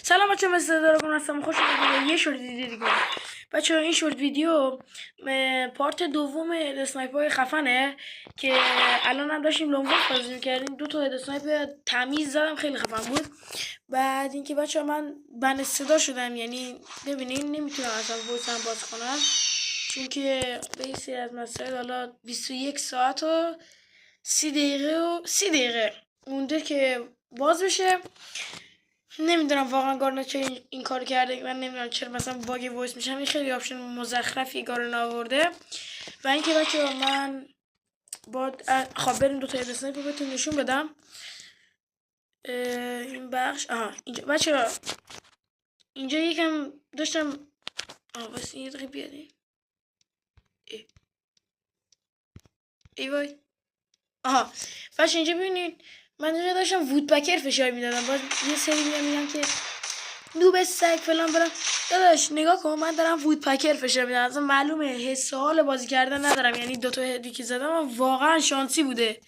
سلام بچه ها، مثل دارگون هستم. خوش اومدید یه شورت ویدیو دیگه. بچه ها این شورت ویدیو پارت دوم اسنایپ های خفنه که الان هم داشتیم لونگ بازی میکردیم. 2 تا اسنایپ تمیز زدم، خیلی خفن بود. بعد اینکه بچه ها من بند صدا شدم، یعنی ببینین نمیتونم اصلا وایسم باز کنم چون که به این سری از مسائل حالا 21 ساعت و 30 دقیقه مونده که باز بشه. نمیدونم واقعا گارنا چه این کار کرده. من نمیدونم چرا مثلا باگ وایس میشم. این خیلی آپشن مزخرفی گارنا آورده. و اینکه بچه‌ها من خب بریم 2 تا اسنایپ رو بهتون نشون بدم. این بخش اینجا بچه‌ها، اینجا یکم داشتم بس یه دقیقه بیادین. ای وای بچه اینجا ببینید، من اینجا داشتم وودپکر فشار میدادم. باز یه سری میگم که نوب سگ فلان برام. داداش نگاه کن، من دارم وودپکر فشار میدم، اصلا معلومه حس حال بازی کردن ندارم. یعنی 2 تا هدی که زدم واقعا شانسی بوده.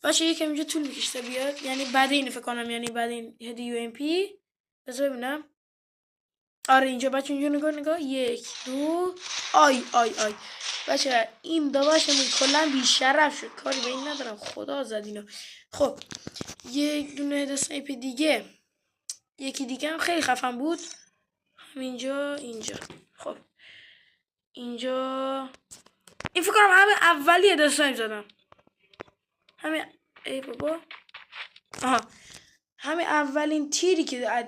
بچه یکم اینجا طول میکشه بیاد، یعنی بعد این فکر کنم، یعنی بعد این هدی یو ام پی. بذار ببینم. آره اینجا بچه اینجا نگاه 1 2 آی بچه این داداشمون کلا بیشرف شد، کاری به این ندارم، خدا زد اینو. خب یک دونه اسنایپ دیگه، یکی دیگه هم خیلی خفن بود همینجا. اینجا خب اینجا این فکر کنم همه اولی اسنایپ زدم. همین ای بابا همین اولین تیری که از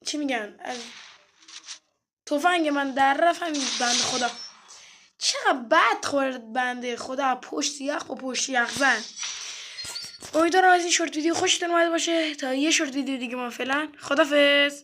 چی میگن از تفنگ من در رفت. همین بنده خدا چقدر بد خورد، بنده خدا پشت یخ و پشت یخ زن. امیدوارم از این شورت ویدیو خوشتون اومده باشه. تا یه شورت ویدیو دیگه ما فعلا خدافظ.